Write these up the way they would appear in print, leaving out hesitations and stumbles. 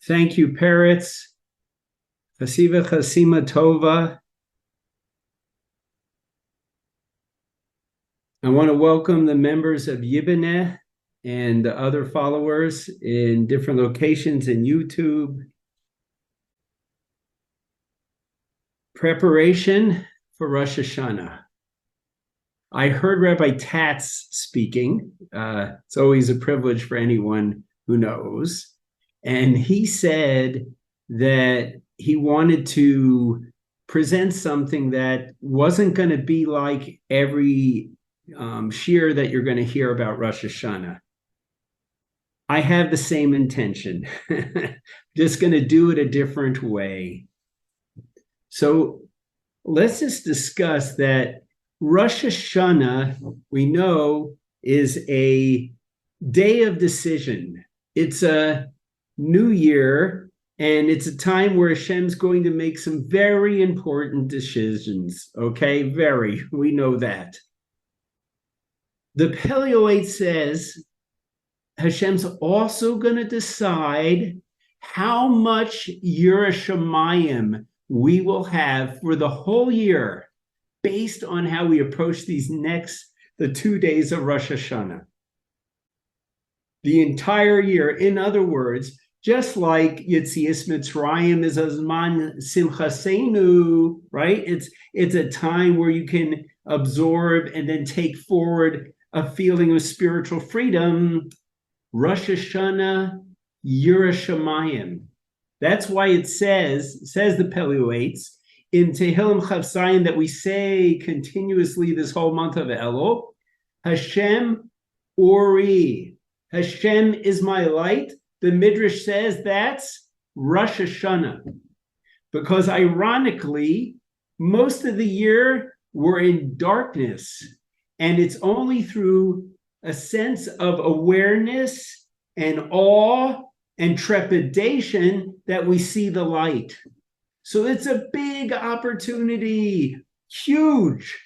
Thank you, parrots. Chasiva Chasima Tova. I want to welcome the members of Yibineh and the other followers in different locations in YouTube. Preparation for Rosh Hashanah. I heard Rabbi Tatz speaking. It's always a privilege for anyone who knows. And he said that he wanted to present something that wasn't going to be like every shiur that you're going to hear about Rosh Hashanah. I have the same intention, just going to do it a different way. So let's just discuss that Rosh Hashanah, we know, is a day of decision. It's a new year, and it's a time where Hashem's going to make some very important decisions, okay? We know that. The Peleoate says Hashem's also going to decide how much Yerushalayim we will have for the whole year based on how we approach the 2 days of Rosh Hashanah. The entire year, in other words, just like Yetzias Mitzrayim is a Zman Simchasenu, right? It's a time where you can absorb and then take forward a feeling of spiritual freedom. Rosh Hashanah, Yerushalayim. That's why it says the Peleoates, in Tehillim Chav Zayin that we say continuously this whole month of Elul, Hashem Ori, Hashem is my light. The Midrash says that's Rosh Hashanah, because ironically, most of the year we're in darkness, and it's only through a sense of awareness and awe and trepidation that we see the light. So it's a big opportunity, huge,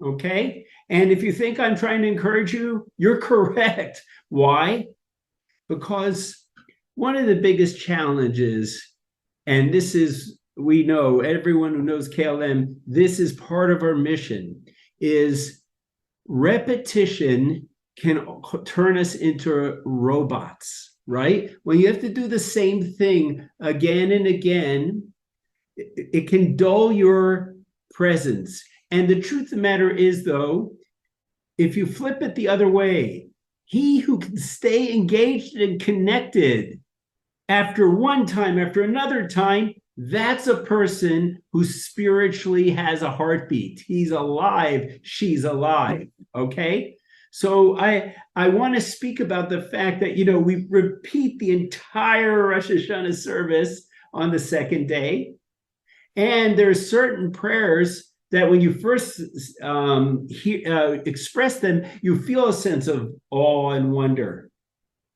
okay? And if you think I'm trying to encourage you, you're correct. Why? Because one of the biggest challenges, and this is, we know, everyone who knows KLM, this is part of our mission, is repetition can turn us into robots, right? When you have to do the same thing again and again, it can dull your presence. And the truth of the matter is, though, if you flip it the other way, he who can stay engaged and connected after one time, after another time, that's a person who spiritually has a heartbeat. He's alive, she's alive, okay? So I want to speak about the fact that, we repeat the entire Rosh Hashanah service on the second day. And there's certain prayers that when you first express them, you feel a sense of awe and wonder.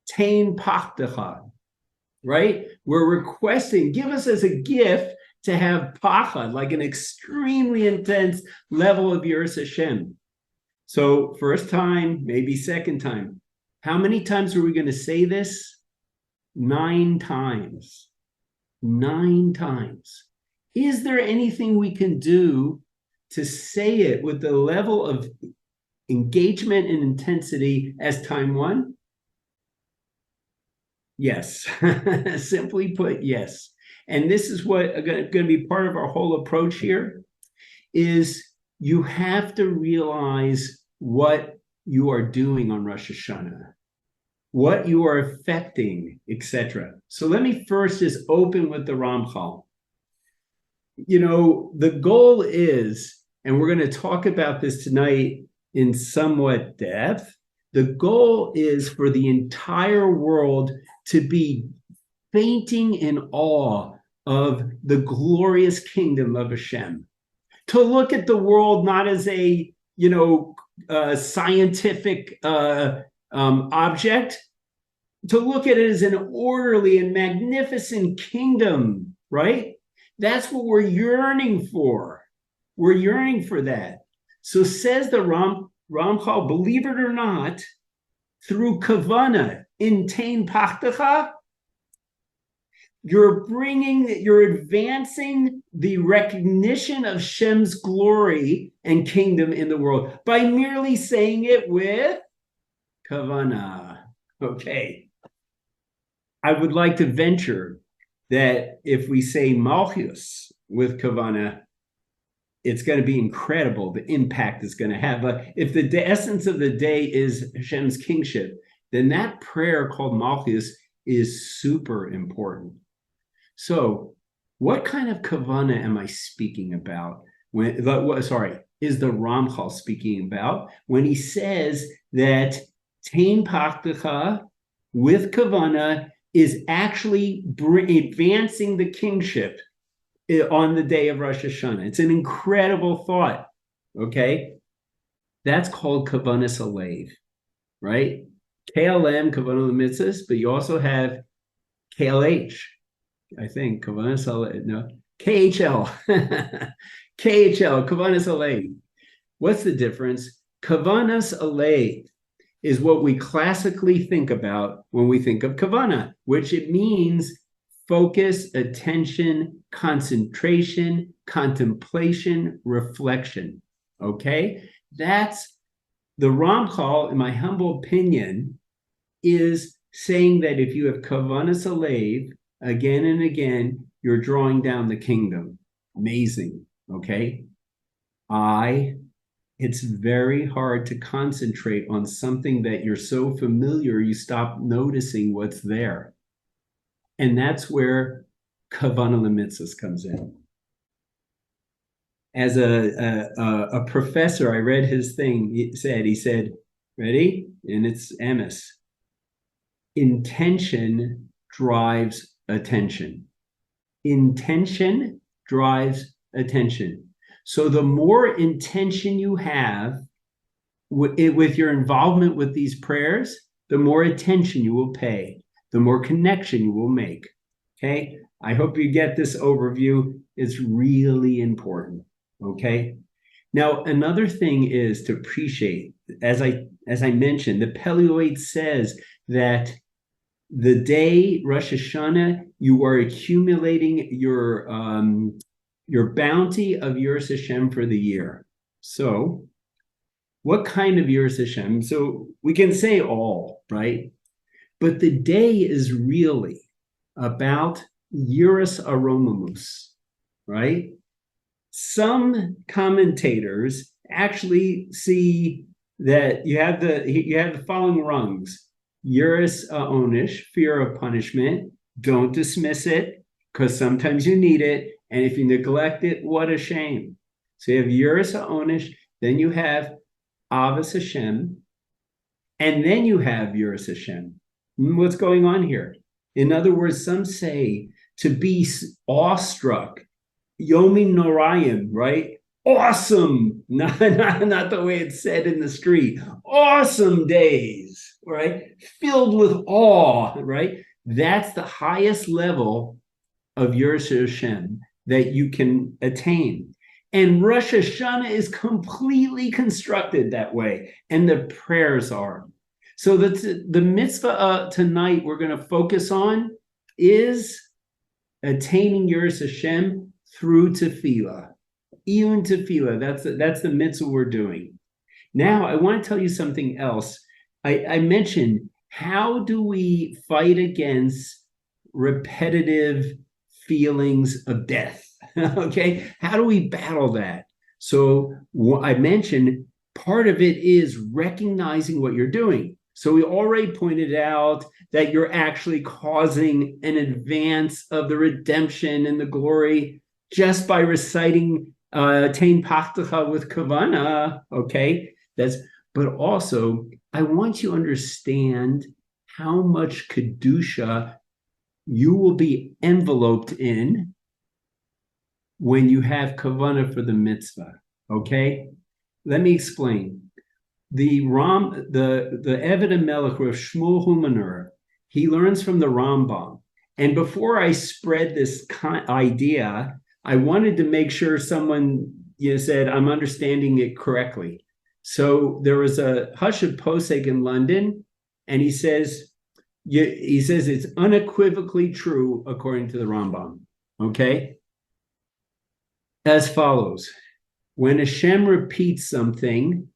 Tein pachdecha, right? We're requesting, give us as a gift to have pachad, like an extremely intense level of Yiras Hashem. So first time, maybe second time. How many times are we going to say this? 9 times. 9 times. Is there anything we can do to say it with the level of engagement and intensity as time 1? Yes. Simply put, yes. And this is what going to be part of our whole approach here, is you have to realize what you are doing on Rosh Hashanah, what you are affecting, etc. So let me first just open with the Ramchal. The goal is, and we're going to talk about this tonight in somewhat depth, the goal is for the entire world to be fainting in awe of the glorious kingdom of Hashem. To look at the world not as a, scientific object, to look at it as an orderly and magnificent kingdom, right? That's what we're yearning for. We're yearning for that. So says the Ramchal, believe it or not, through Kavana, in Tein Pachtecha, you're advancing the recognition of Shem's glory and kingdom in the world by merely saying it with Kavana. Okay. I would like to venture that if we say Malchus with Kavana, it's going to be incredible, the impact it's going to have. But if the essence of the day is Hashem's kingship, then that prayer called Malchus is super important. So what kind of Kavana am I speaking about? Is the Ramchal speaking about when he says that Tain Pachtacha with Kavana is actually advancing the kingship on the day of Rosh Hashanah? It's an incredible thought, okay? That's called Kavanas Alev, right? KLM, Kavana Mitzvahs, but you also have KLH, I think, Kavanas Alev, no, KHL, KHL, Kavanas Alev. What's the difference? Kavanas Alev is what we classically think about when we think of Kavana, which it means focus, attention, concentration, contemplation, reflection. Okay? That's the Ramchal, in my humble opinion, is saying that if you have Kavanas Alev again and again, you're drawing down the kingdom. Amazing. Okay? It's very hard to concentrate on something that you're so familiar, you stop noticing what's there. And that's where Kavana Mitzvahs comes in. As a professor, I read his thing. He said, ready? And it's Amos. Intention drives attention. Intention drives attention. So the more intention you have with your involvement with these prayers, the more attention you will pay, the more connection you will make. Okay? I hope you get this overview. It's really important. Okay? Now, another thing is to appreciate, as I mentioned, the Peleoid says that the day Rosh Hashanah, you are accumulating your bounty of Yiras Hashem for the year. So, what kind of Yiras Hashem? So we can say all, right? But the day is really about Yiras Aromamus, right? Some commentators actually see that you have the following rungs: Yiras Onish, fear of punishment. Don't dismiss it, because sometimes you need it. And if you neglect it, what a shame. So you have Yiras Onish, then you have Avos Hashem, and then you have Yiras Hashem. What's going on here? In other words, some say to be awestruck, Yomim Norayim, right? Awesome, not the way it's said in the street. Awesome days, right? Filled with awe, right? That's the highest level of Yiras Hashem that you can attain. And Rosh Hashanah is completely constructed that way, and the prayers are. So the mitzvah tonight we're going to focus on is attaining Yiras Hashem through tefillah. Even tefillah, that's the mitzvah we're doing. Now, I want to tell you something else. I mentioned, how do we fight against repetitive feelings of death? Okay, how do we battle that? So I mentioned part of it is recognizing what you're doing. So we already pointed out that you're actually causing an advance of the redemption and the glory just by reciting Tain Pachtacha with Kavana. Okay, but also I want you to understand how much Kedusha you will be enveloped in when you have Kavana for the mitzvah. Okay, let me explain. The Eved HaMelech, Rav Shmuel Humaner, he learns from the Rambam. And before I spread this idea, I wanted to make sure someone said, I'm understanding it correctly. So there was a Hashab Posek in London, and he says, he says it's unequivocally true according to the Rambam. Okay? As follows. When Hashem repeats something,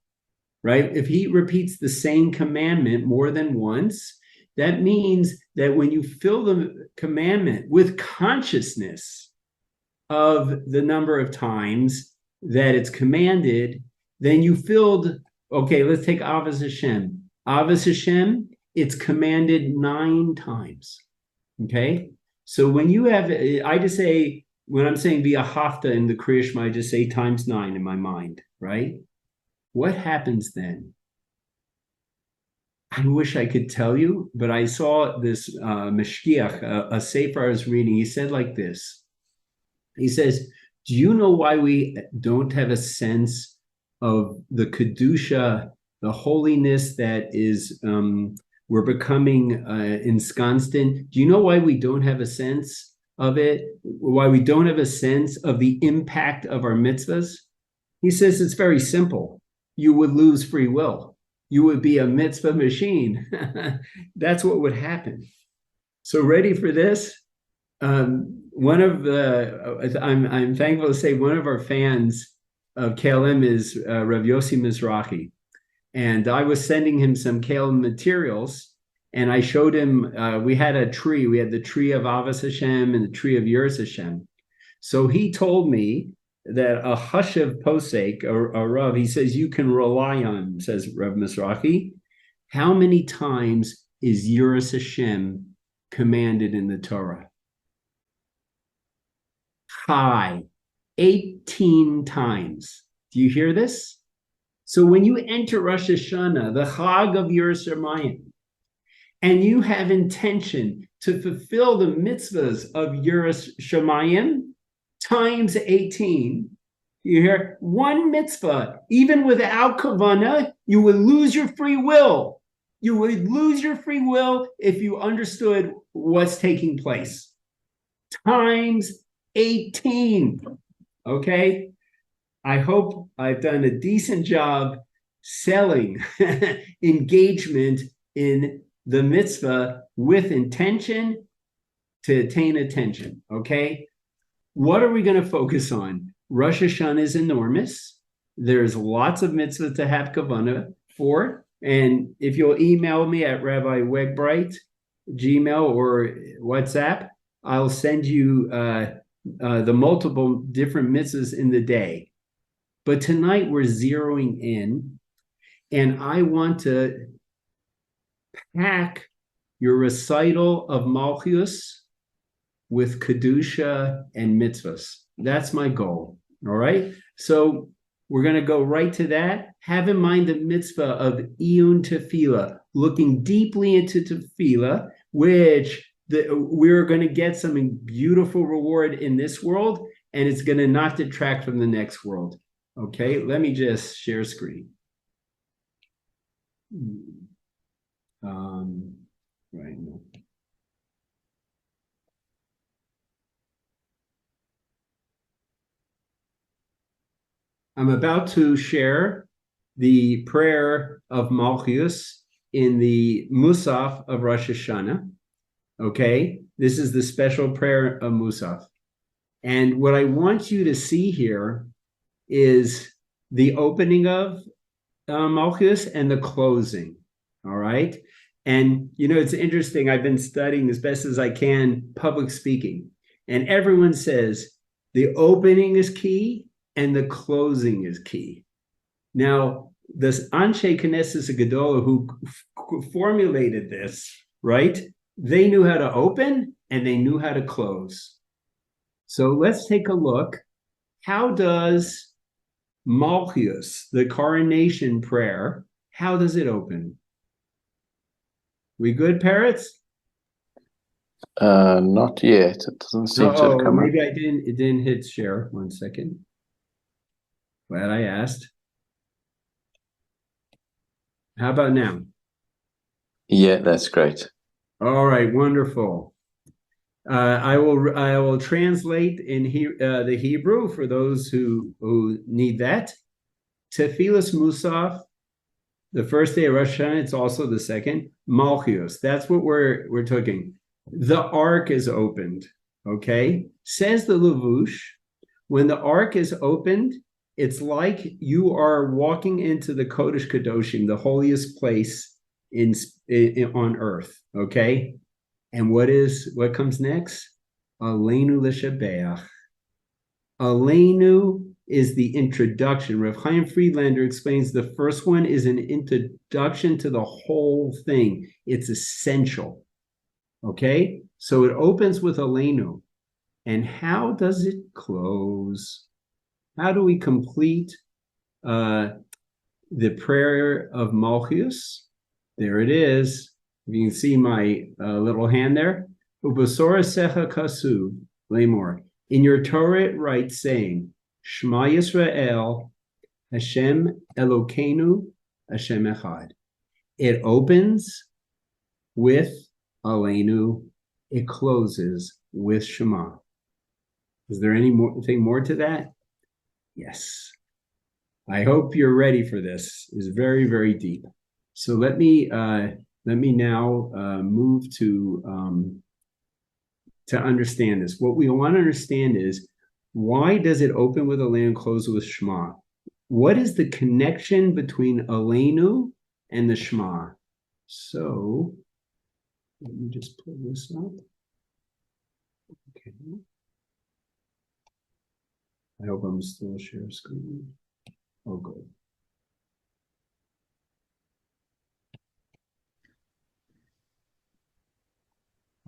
right? If he repeats the same commandment more than once, that means that when you fill the commandment with consciousness of the number of times that it's commanded, then you filled, okay, let's take Avos Hashem. Avos Hashem, it's commanded 9 times. Okay? So when you have, I just say, when I'm saying via hafta in the Kriya Shema, I just say times 9 in my mind, right? What happens then? I wish I could tell you, but I saw this Mashgiach, a sefer I was reading. He said like this. He says, do you know why we don't have a sense of the Kedusha, the holiness that is, we're becoming ensconced in? Do you know why we don't have a sense of it? Why we don't have a sense of the impact of our mitzvahs? He says it's very simple. You would lose free will. You would be a mitzvah machine. That's what would happen. So ready for this? One of the, I'm thankful to say one of our fans of KLM is Rav Yossi Mizrahi. And I was sending him some KLM materials, and I showed him, we had a tree. We had the tree of Avos Hashem and the tree of Yiras Hashem. So he told me that a Hashev Posek, a Rav, he says you can rely on, says Rav Mizrahi. How many times is Yiras Hashem commanded in the Torah? High, 18 times. Do you hear this? So when you enter Rosh Hashanah, the Chag of Yiras Shamayim, and you have intention to fulfill the mitzvahs of Yiras Shamayim, times 18, you hear one mitzvah, even without Kavana, you would lose your free will. You would lose your free will if you understood what's taking place. Times 18. Okay? I hope I've done a decent job selling engagement in the mitzvah with intention to attain attention. Okay? What are we going to focus on? Rosh Hashanah is enormous. There's lots of mitzvah to have kavana for. And if you'll email me at Rabbi Wegbreit, Gmail or WhatsApp, I'll send you the multiple different mitzvahs in the day. But tonight we're zeroing in, and I want to pack your recital of Malchus with Kedusha and mitzvahs. That's my goal, all right? So we're going to go right to that. Have in mind the mitzvah of Iyun Tefillah, looking deeply into Tefillah, which we're going to get some beautiful reward in this world, and it's going to not detract from the next world. Okay, let me just share screen. Right now. I'm about to share the prayer of Malchus in the Musaf of Rosh Hashanah. Okay, this is the special prayer of Musaf. And what I want you to see here is the opening of Malchus and the closing. All right. And, you know, it's interesting. I've been studying as best as I can public speaking. And everyone says the opening is key and the closing is key. Now, this Anshe Knesset Gedolah who formulated this, right? They knew how to open and they knew how to close. So let's take a look. How does Malchus, the coronation prayer, how does it open? We good, parrots? Not yet. It doesn't seem to have come up. Maybe it didn't hit share. 1 second. Glad I asked. How about now? Yeah, that's great. All right, wonderful. I will translate in the Hebrew for those who need that. Tefillas Musaf, The first day of Rosh Hashanah, it's also the second. Malchus. That's what we're talking. The ark is opened. Okay. Says the Levush, when the ark is opened, it's like you are walking into the Kodesh Kadoshim, the holiest place on earth. Okay. And what comes next? Alenu l'shabeach. Alenu is the introduction. Rav Chaim Friedlander explains the first one is an introduction to the whole thing. It's essential. Okay? So it opens with Alenu. And how does it close? How do we complete the prayer of Malchus? There it is. You can see my little hand there. Ubasora secha kasu, lemor. In your Torah it writes saying, Shema Yisrael, Hashem Elokeinu, Hashem Echad. It opens with Alenu. It closes with Shema. Is there anything more to that? Yes. I hope you're ready for this. It's very, very deep. So let me now move to understand this. What we want to understand is, why does it open with Alenu and close with Shema? What is the connection between Alenu and the Shema? So let me just pull this up. Okay. I hope I'm still share screen. Oh, good.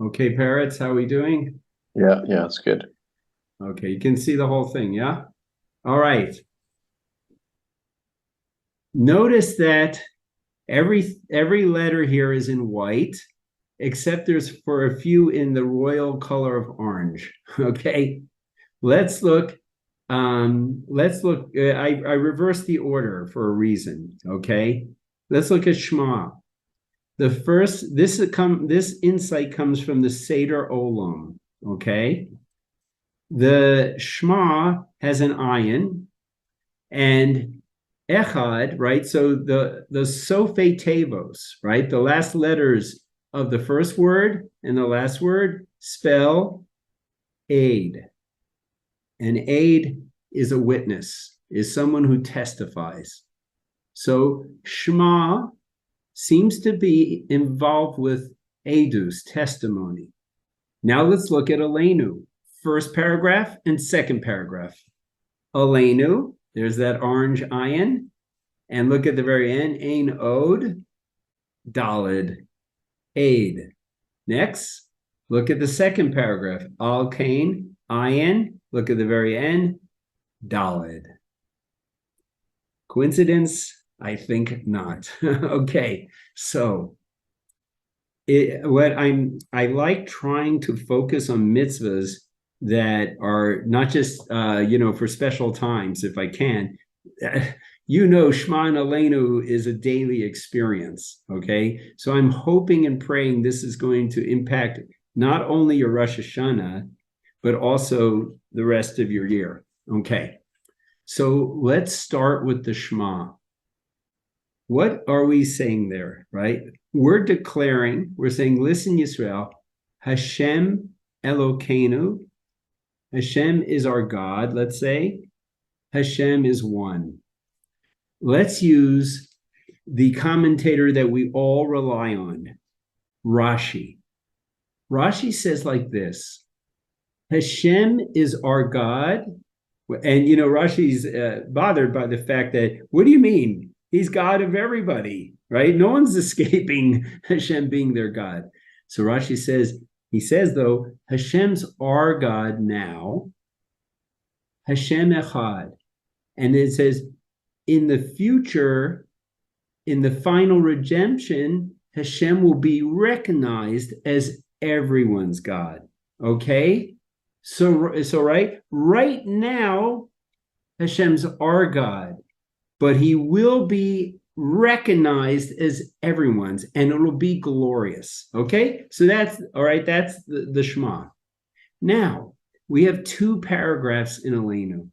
Okay, parrots, how are we doing? Yeah, it's good. Okay, you can see the whole thing, yeah? All right. Notice that every letter here is in white, except there's for a few in the royal color of orange. Okay, let's look. I reversed the order for a reason. Okay, let's look at Shema. The first, this insight comes from the Seder Olam. Okay, the Shema has an ayin and echad, right? So the sofei tevos, right? The last letters of the first word and the last word spell aid. And aid is a witness, is someone who testifies. So Shema seems to be involved with edus, testimony. Now let's look at Alenu, first paragraph and second paragraph. Alenu, there's that orange ayin, and look at the very end, ein od, dalid, aid. Next, look at the second paragraph, al kain, ayin, look at the very end, dalid. Coincidence? I think not. Okay, so I like trying to focus on mitzvahs that are not just for special times if I can. Shema and Alenu is a daily experience. Okay, so I'm hoping and praying this is going to impact not only your Rosh Hashanah, but also the rest of your year. Okay, so let's start with the Shema. What are we saying there, right? We're saying, listen, Yisrael, Hashem Elokeinu, Hashem is our God, let's say. Hashem is one. Let's use the commentator that we all rely on, Rashi. Rashi says like this, Hashem is our God. And, Rashi's bothered by the fact that, what do you mean? He's God of everybody, right? No one's escaping Hashem being their God. So Rashi says, though, Hashem's our God now, Hashem Echad. And it says, in the future, in the final redemption, Hashem will be recognized as everyone's God. Okay? So right now, Hashem's our God, but he will be recognized as everyone's, and it'll be glorious. Okay? So that's the Shema. Now, we have two paragraphs in Alenu.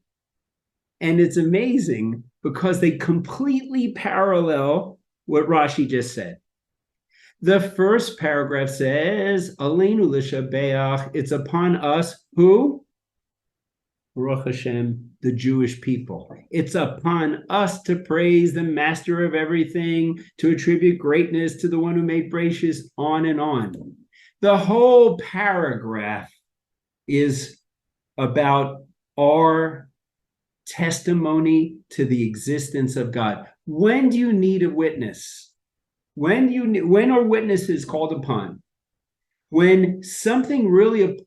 And it's amazing because they completely parallel what Rashi just said. The first paragraph says, Alenu l'shabeach, it's upon us, who? Baruch Hashem, the Jewish people. It's upon us to praise the master of everything, to attribute greatness to the one who made Bereshit, on and on. The whole paragraph is about our testimony to the existence of God. When do you need a witness? When are witnesses called upon? When something really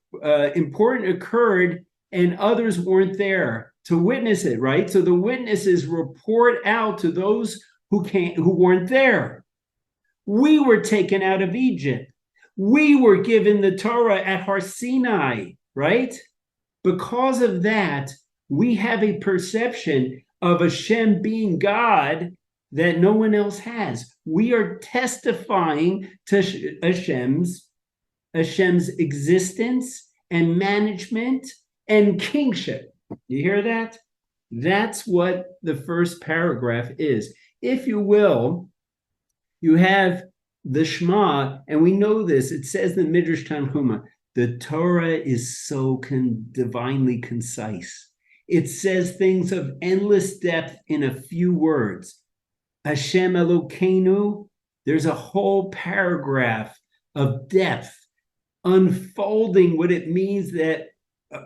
important occurred and others weren't there to witness it, right? So the witnesses report out to those who weren't there. We were taken out of Egypt. We were given the Torah at Har Sinai, right? Because of that, we have a perception of Hashem being God that no one else has. We are testifying to Hashem's existence and management and kingship. You hear that? That's what the first paragraph is. If you will, you have the Shema, and we know this. It says in Midrash Tanhuma, the Torah is so divinely concise. It says things of endless depth in a few words. Hashem Elokeinu, there's a whole paragraph of depth unfolding what it means that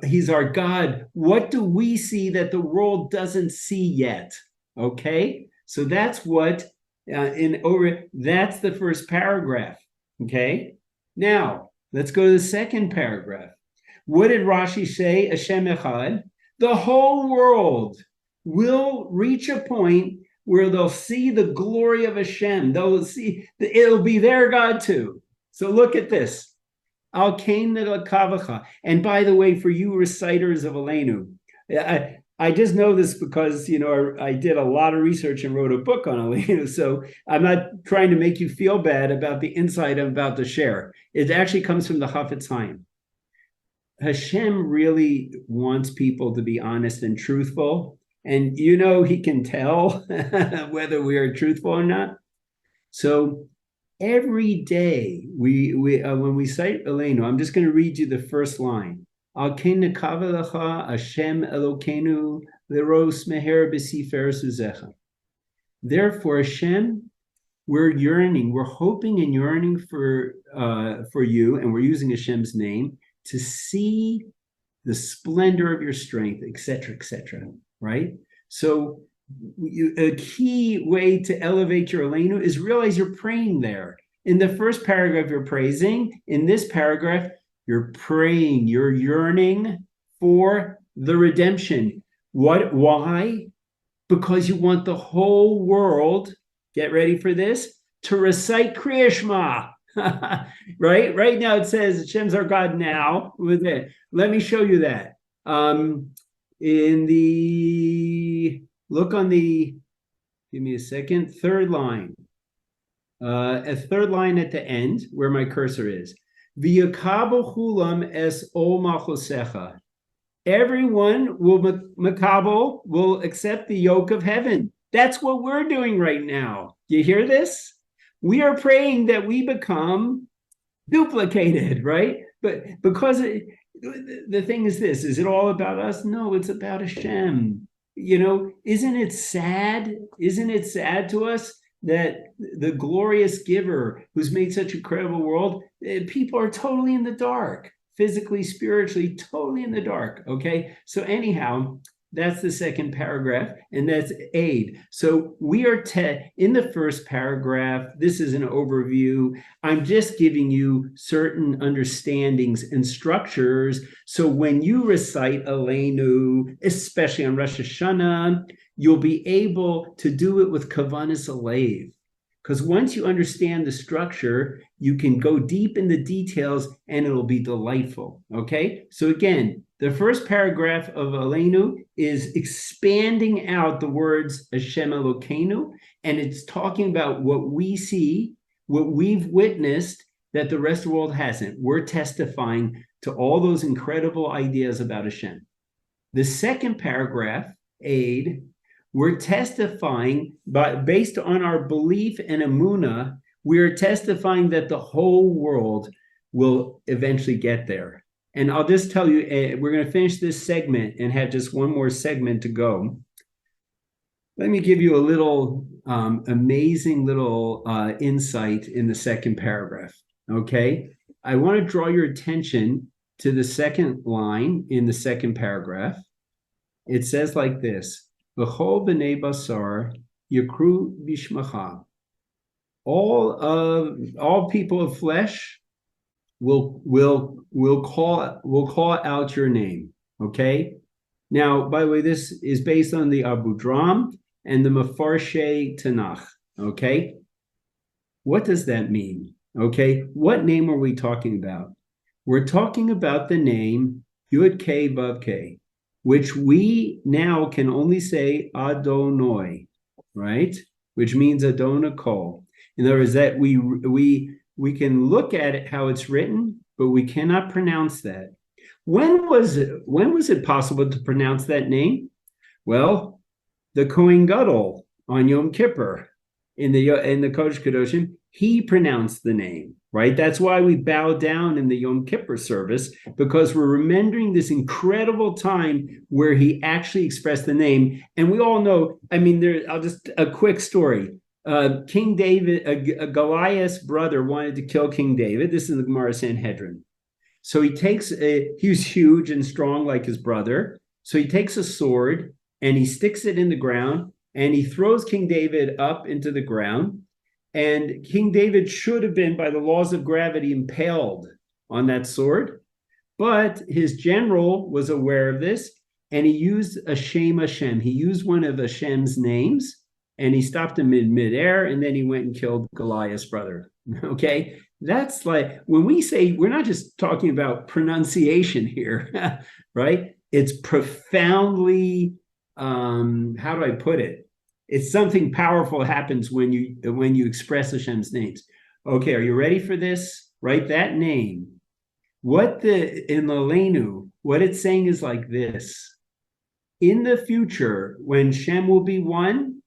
he's our God. What do we see that the world doesn't see yet? Okay, so that's what that's the first paragraph. Okay, now let's go to the second paragraph. What did Rashi say? Hashem Echad. The whole world will reach a point where they'll see the glory of Hashem. They'll see it'll be their God too. So look at this. And by the way, for you reciters of Alenu, I just know this because, I did a lot of research and wrote a book on Alenu. So I'm not trying to make you feel bad about the insight I'm about to share. It actually comes from the Chafetz Chaim. Hashem really wants people to be honest and truthful. And he can tell whether we are truthful or not. So every day when we cite Alenu, I'm just going to read you the first line. Hashem Elokeinu leros meher b'sifer suzecha. Therefore, Hashem, we're hoping and yearning for you, and we're using Hashem's name to see the splendor of your strength, etc., etc. Right? So a key way to elevate your Alenu is realize you're praying there. In the first paragraph, you're praising. In this paragraph, you're praying, you're yearning for the redemption. Why? Because you want the whole world, get ready for this, to recite Kriya Shema. Right now it says Hashem's our God now. Let me show you that. Give me a second, third line. A third line at the end where my cursor is. V'yakabu chulam es ol malchusecha. Everyone will accept the yoke of heaven. That's what we're doing right now. You hear this? We are praying that we become duplicated, right? But because the thing is this, is it all about us? No, it's about Hashem. Isn't it sad? Isn't it sad to us that the glorious giver who's made such an incredible world, people are totally in the dark, physically, spiritually, totally in the dark, okay? So anyhow, that's the second paragraph, and that's aid. So we are in the first paragraph. This is an overview. I'm just giving you certain understandings and structures. So when you recite Alenu, especially on Rosh Hashanah, you'll be able to do it with Kavanas Alev. Because once you understand the structure, you can go deep in the details and it'll be delightful, okay? So again, the first paragraph of Alenu is expanding out the words Hashem Elokeinu, and it's talking about what we see, what we've witnessed that the rest of the world hasn't. We're testifying to all those incredible ideas about Hashem. The second paragraph, aid, we're testifying, based on our belief and emunah, we're testifying that the whole world will eventually get there. And I'll just tell you, we're going to finish this segment and have just one more segment to go. Let me give you a little amazing little insight in the second paragraph, okay? I want to draw your attention to the second line in the second paragraph. It says like this, V'chol b'nei basar yakru bishmacha. All people of flesh will call out your name, okay? Now, by the way, this is based on the Abu Dram and the Mefarshei Tanakh, okay? What does that mean? Okay, what name are we talking about? We're talking about the name Yud Kei Vav Kei, which we now can only say Adonai, right? Which means Adonakol. In other words, that we can look at it how it's written, but we cannot pronounce that. When was it possible to pronounce that name? Well, the Kohen Gadol on Yom Kippur in the Kodesh Kadoshim, he pronounced the name, right? That's why we bow down in the Yom Kippur service, because we're remembering this incredible time where he actually expressed the name. And we all know, I mean, a quick story. King David, Goliath's brother wanted to kill King David. This is the Gemara Sanhedrin. So he was huge and strong like his brother. So he takes a sword and he sticks it in the ground and he throws King David up into the ground. And King David should have been, by the laws of gravity, impaled on that sword. But his general was aware of this and he used a Shema Hashem. He used one of Hashem's names and he stopped him in midair, and then he went and killed Goliath's brother. Okay? That's like, when we say, we're not just talking about pronunciation here, right? It's profoundly, how do I put it? It's something powerful happens when you express Hashem's names. Okay, are you ready for this? Write that name. In the Alenu, what it's saying is like this. In the future, when Shem will be one,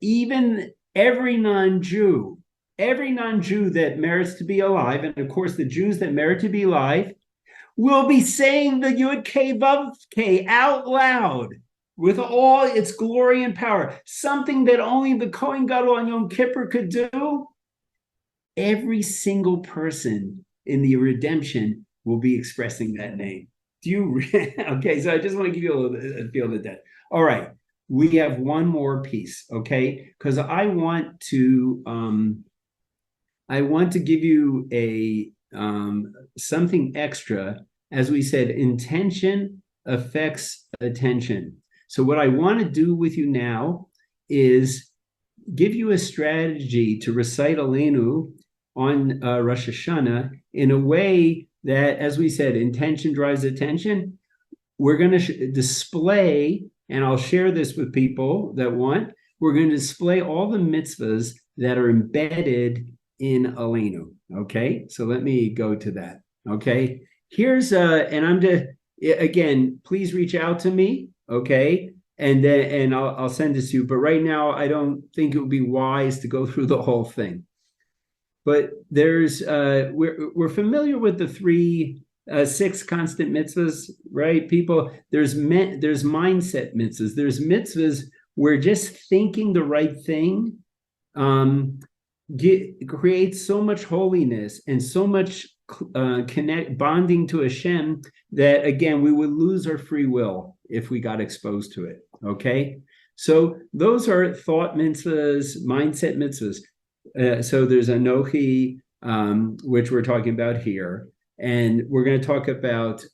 even every non-Jew that merits to be alive, and of course the Jews that merit to be alive, will be saying the Yud Kei Vav Kei out loud with all its glory and power, something that only the Kohen Gadol on Yom Kippur could do. Every single person in the redemption will be expressing that name. Okay, so I just want to give you a little feel of that. All right. We have one more piece, okay? Because I want to give you a something extra. As we said, intention affects attention. So what I want to do with you now is give you a strategy to recite Alenu on Rosh Hashanah in a way that, as we said, intention drives attention. We're going to display, and I'll share this with people that want, we're going to display all the mitzvahs that are embedded in Alenu. Okay, so let me go to that. Okay, here's and I'm just, again, please reach out to me. Okay, and I'll send this to you. But right now, I don't think it would be wise to go through the whole thing. But there's we're familiar with the six constant mitzvahs, right? People, there's mindset mitzvahs. There's mitzvahs where just thinking the right thing creates so much holiness and so much bonding to Hashem that, again, we would lose our free will if we got exposed to it, okay? So those are thought mitzvahs, mindset mitzvahs. So there's Anochi, which we're talking about here. And we're going to talk about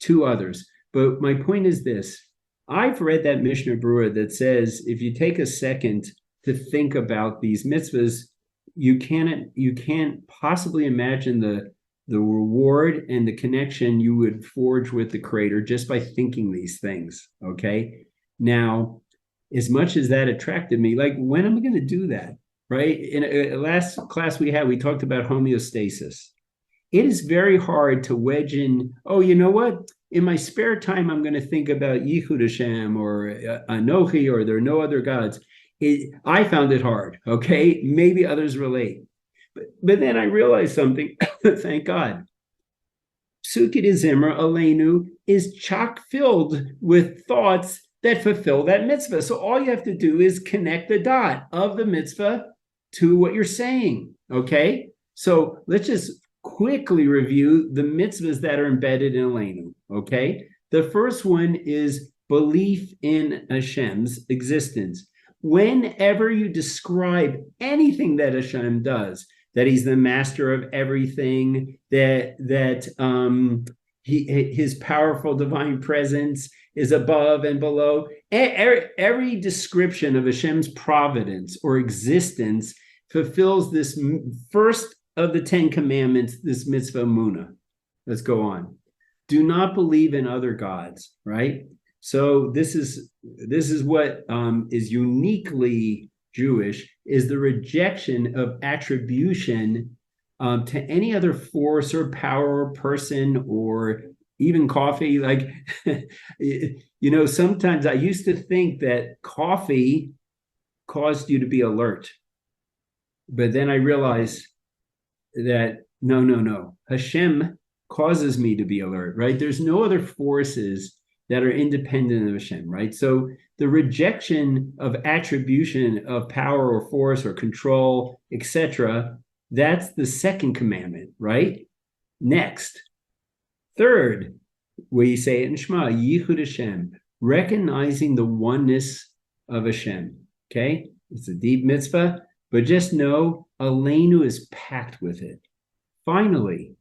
two others. But my point is this. I've read that Mishnah Berurah that says if you take a second to think about these mitzvahs, you can't possibly imagine the reward and the connection you would forge with the Creator just by thinking these things, okay? Now, as much as that attracted me, like, when am I going to do that, right? In a last class we had, we talked about homeostasis. It is very hard to wedge in, oh, you know what? in my spare time, I'm going to think about Yichud Hashem or Anochi, or there are no other gods. I found it hard, okay? Maybe others relate. But then I realized something, thank God. Psukei D'Zimra, Alenu, is chock filled with thoughts that fulfill that mitzvah. So all you have to do is connect the dot of the mitzvah to what you're saying, okay? So let's just quickly review the mitzvahs that are embedded in Alenu, okay? The first one is belief in Hashem's existence. Whenever you describe anything that Hashem does, that he's the master of everything, that his powerful divine presence is above and below, every description of Hashem's providence or existence fulfills this first of the 10 commandments, this mitzvah Muna. Let's go on. Do not believe in other gods, right? So this is what is uniquely Jewish, is the rejection of attribution to any other force or power or person or even coffee. Like, sometimes I used to think that coffee caused you to be alert. But then I realized that no. Hashem causes me to be alert, right? There's no other forces that are independent of Hashem, right? So the rejection of attribution of power or force or control, etc., that's the second commandment, right? Next, third, we say it in Shema, Yichud Hashem, recognizing the oneness of Hashem, okay? It's a deep mitzvah, but just know Alenu is packed with it. Finally,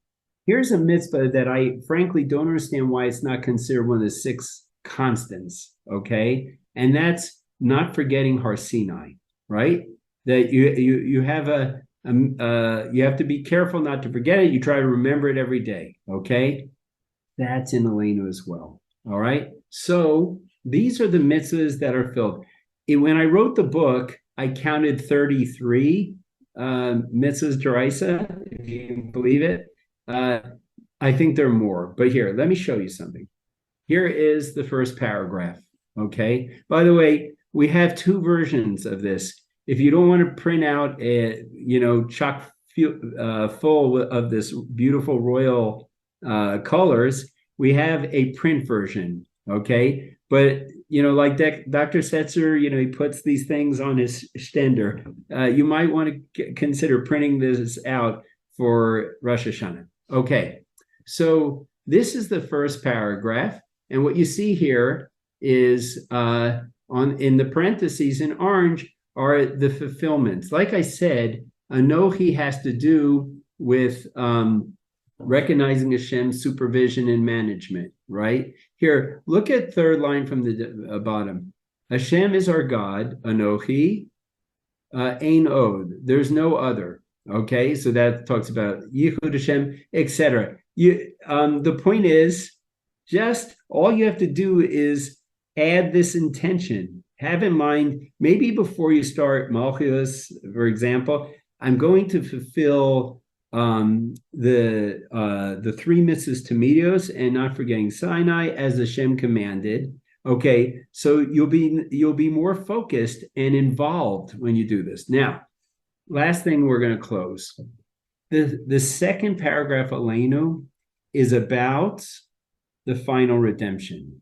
here's a mitzvah that I frankly don't understand why it's not considered one of the 6 constants, okay? And that's not forgetting Har Sinai, right? That you have you have to be careful not to forget it. You try to remember it every day, okay? That's in Alenu as well, all right? So these are the mitzvahs that are filled. When I wrote the book, I counted 33 mitzvahs d'oraisa, if you can believe it. I think there are more, but here, let me show you something. Here is the first paragraph, okay? By the way, we have 2 versions of this. If you don't want to print out chock full of this beautiful royal colors, we have a print version, okay? But, like Dr. Setzer, he puts these things on his stender. You might want to consider printing this out for Rosh Hashanah. Okay, so this is the first paragraph, and what you see here is in the parentheses in orange are the fulfillments. Like I said, Anochi has to do with recognizing Hashem's supervision and management, right? Here, look at third line from the bottom. Hashem is our God, Anochi, Ein Od. There's no other. Okay, so that talks about Yichud Hashem, etc. The point is, just all you have to do is add this intention. Have in mind, maybe before you start Malchus, for example, I'm going to fulfill the 3 mitzvahs Tamidiyos and not forgetting Sinai as Hashem commanded. Okay, so you'll be more focused and involved when you do this. Now, last thing we're going to close. The second paragraph, Alenu, is about the final redemption.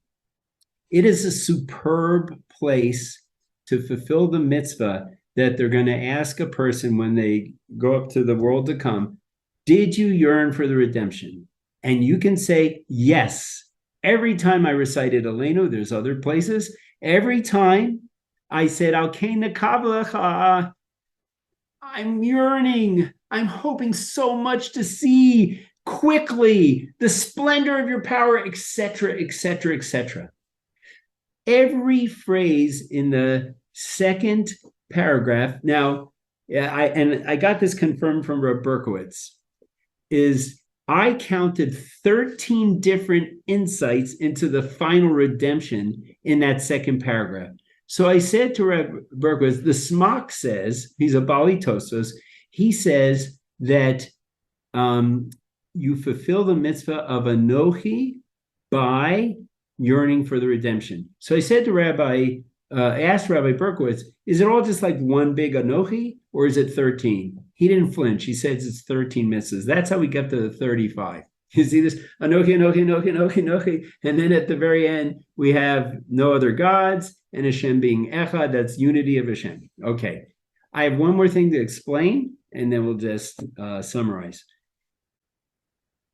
It is a superb place to fulfill the mitzvah that they're going to ask a person when they go up to the world to come, did you yearn for the redemption? And you can say, yes. Every time I recited Alenu, there's other places. Every time I said, Alenu Kavana, I'm yearning. I'm hoping so much to see quickly the splendor of your power, etc., etc., etc. Every phrase in the second paragraph, now, I got this confirmed from Rabbi Berkowitz, is I counted 13 different insights into the final redemption in that second paragraph. So I said to Rabbi Berkowitz, the Smock says, he's a Bali Tosfos, he says that you fulfill the mitzvah of Anochi by yearning for the redemption. So I said to Rabbi, I asked Rabbi Berkowitz, is it all just like one big Anochi, or is it 13? He didn't flinch. He says it's 13 mitzvahs. That's how we get to the 35. You see this? Anochi, Anochi, Anochi, Anochi, Anochi. And then at the very end, we have no other gods and Hashem being Echad. That's unity of Hashem. Okay. I have one more thing to explain, and then we'll just summarize.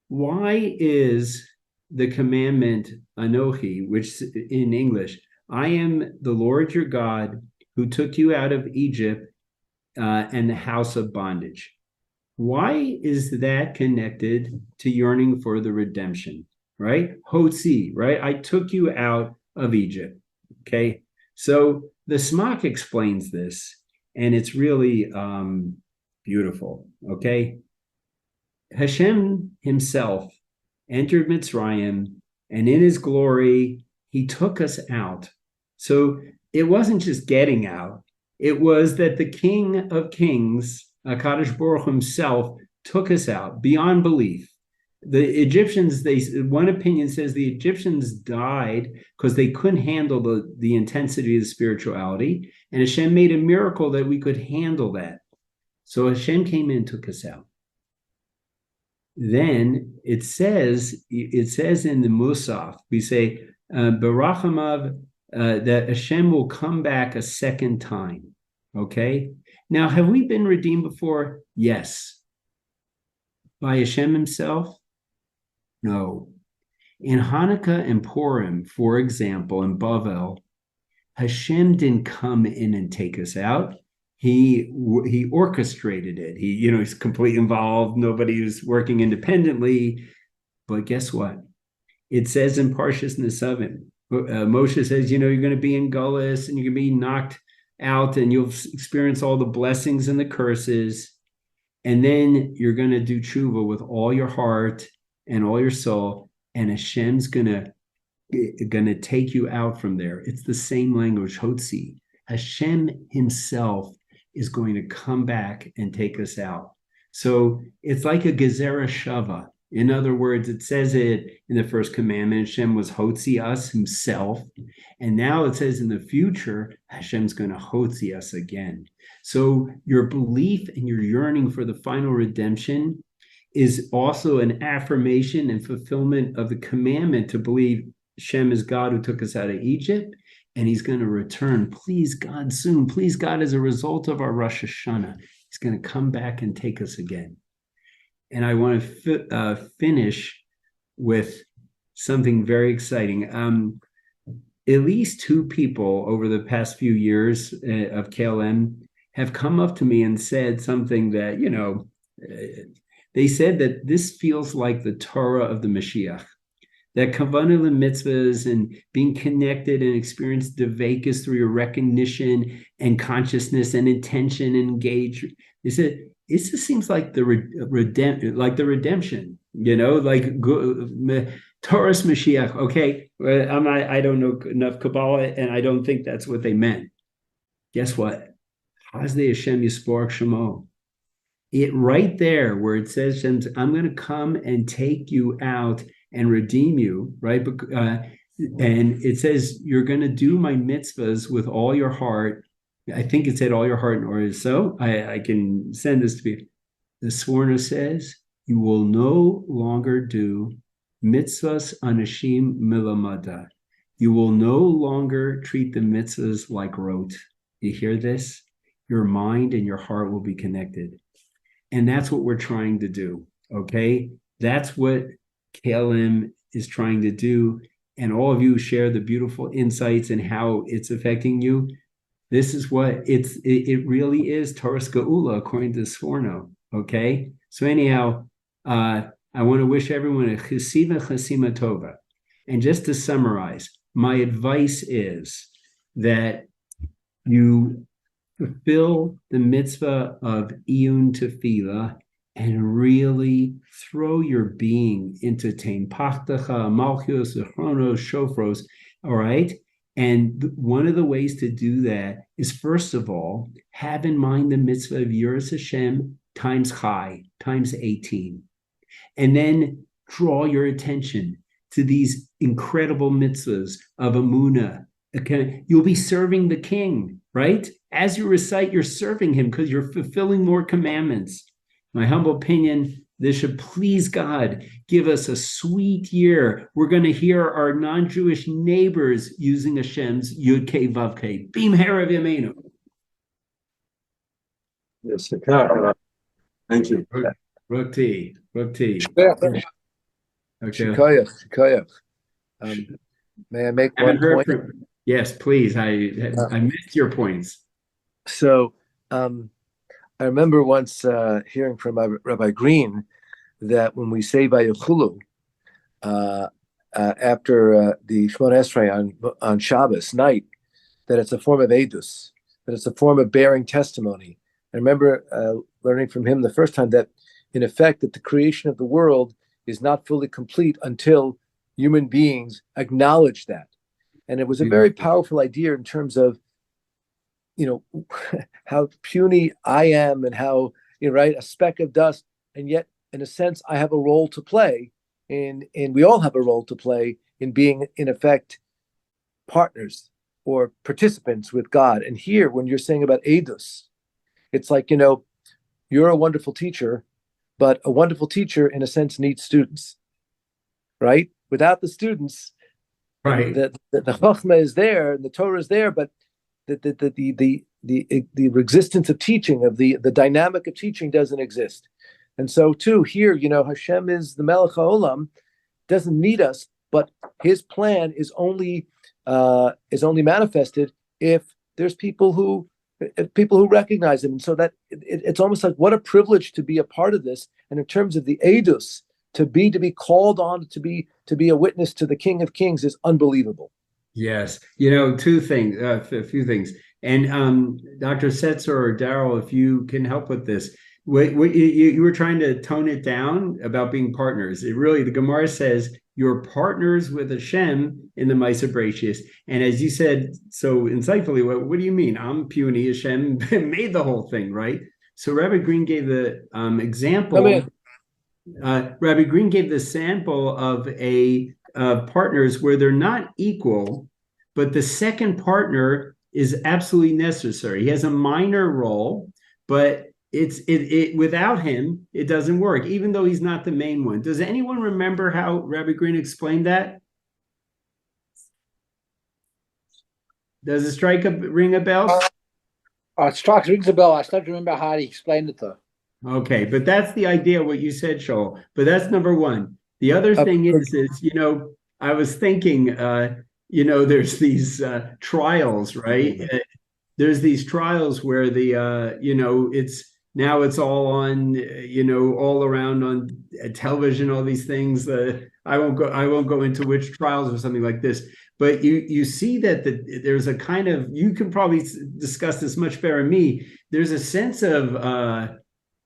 Why is the commandment Anochi, which in English, I am the Lord your God who took you out of Egypt and the house of bondage? Why is that connected to yearning for the redemption, right? Hotzi, right? I took you out of Egypt, okay? So the Smach explains this, and it's really beautiful, okay? Hashem himself entered Mitzrayim, and in his glory, he took us out. So it wasn't just getting out. It was that the King of Kings, Kadosh Baruch himself, took us out beyond belief. The Egyptians, one opinion says the Egyptians died because they couldn't handle the intensity of the spirituality, and Hashem made a miracle that we could handle that. So Hashem came in and took us out. Then it says in the Musaf, we say, Barachamav, that Hashem will come back a second time. Okay? Now, have we been redeemed before? Yes. By Hashem himself? No. In Hanukkah and Purim, for example, in Bavel, Hashem didn't come in and take us out. He orchestrated it. He's completely involved. Nobody was working independently. But guess what? It says in Parshas Nesavim, Moshe says, you're going to be in Gullus and you're going to be knocked out and you'll experience all the blessings and the curses. And then you're going to do tshuva with all your heart and all your soul. And Hashem's going to take you out from there. It's the same language, Hotzi. Hashem himself is going to come back and take us out. So it's like a gezerah shava. In other words, it says it in the first commandment, Hashem was hotzi us himself. And now it says in the future, Hashem's going to hotzi us again. So your belief and your yearning for the final redemption is also an affirmation and fulfillment of the commandment to believe Hashem is God who took us out of Egypt, and he's going to return, please God, soon. Please God, as a result of our Rosh Hashanah, he's going to come back and take us again. And I want to finish with something very exciting. At least two people over the past few years of KLM have come up to me and said something that, they said that this feels like the Torah of the Mashiach, that Kavana mitzvahs and being connected and experience Dveikus through your recognition and consciousness and intention and engagement. They said, it just seems like the redemption, like Torah's Mashiach. Okay, I don't know enough Kabbalah, and I don't think that's what they meant. Guess what? Hazdei Hashem Yisporach Shemo. It right there where it says, I'm going to come and take you out and redeem you, right? And it says, you're going to do my mitzvahs with all your heart. I think it said all your heart and or so. I can send this to you. The Sforno says, you will no longer do mitzvahs anashim milamada. You will no longer treat the mitzvahs like rote. You hear this? Your mind and your heart will be connected. And that's what we're trying to do, okay? That's what KLM is trying to do. And all of you share the beautiful insights and how it's affecting you. This is what it really is Torah's Geula, according to Sforno, okay? So anyhow, I want to wish everyone a chesima tova. And just to summarize, my advice is that you fulfill the mitzvah of iyun tefillah and really throw your being into tein pachtacha, malchus, chronos, shofros, all right? And one of the ways to do that is, first of all, have in mind the mitzvah of Yiras Hashem times chai, times 18. And then draw your attention to these incredible mitzvahs of Amunah. Okay, you'll be serving the king, right? As you recite, you're serving him because you're fulfilling more commandments. My humble opinion, this should please God. Give us a sweet year. We're going to hear our non-Jewish neighbors using Hashem's Yud Kei Vav Kei. Bim Harav Yameinu. Yes, thank you. Rukti. Okay. May I make one point? Yes, please. I missed your points. So I remember once hearing from Rabbi Green that when we say Vayochulu after the Shemona Esrei on Shabbos night, that it's a form of edus, that it's a form of bearing testimony. I remember learning from him the first time that, in effect, that the creation of the world is not fully complete until human beings acknowledge that. And it was a very powerful idea in terms of, how puny I am and how, right, a speck of dust. And yet, in a sense, I have a role to play and we all have a role to play in being, in effect, partners or participants with God. And here, when you're saying about edus, it's like, you're a wonderful teacher, but a wonderful teacher, in a sense, needs students, right? Without the students, right, the Chachma is there and the Torah is there, but the existence of teaching, of the dynamic of teaching, doesn't exist. And so, too, here, Hashem is the Melech HaOlam, doesn't need us, but His plan is only manifested if there's people who recognize Him. And so that it's almost like, what a privilege to be a part of this. And in terms of the edus, to be called on to be a witness to the King of Kings is unbelievable. Yes, two things, a few things, and Dr. Setzer or Daryl, if you can help with this, you were trying to tone it down about being partners. The Gemara says you're partners with Hashem in the Maisa Bereshis, and as you said so insightfully, what do you mean? I'm puny. Hashem made the whole thing, right? So Rabbi Green gave the example. Rabbi Green gave the sample of partners where they're not equal, but the second partner is absolutely necessary. He has a minor role, but it without him, it doesn't work, even though he's not the main one. Does anyone remember how Rabbi Green explained that? Does it ring a bell? It rings a bell. I still remember how he explained it, though. Okay, but that's the idea, what you said, Shoal. But that's number one. The other thing is, I was thinking, there's these trials, right? There's these trials where it's all on, all around on television, all these things. I won't go into which trials or something like this. But you see that there's a kind of, you can probably discuss this much better than me. There's a sense of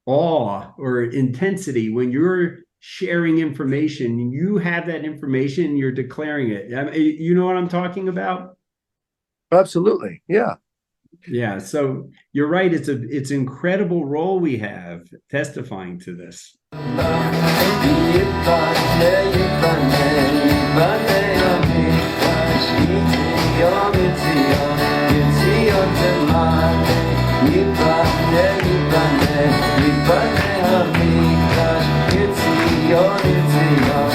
awe or intensity when you're sharing information. You have that information, you're declaring it. You know what I'm talking about? Absolutely, yeah. Yeah, so you're right. It's an incredible role we have testifying to this. It's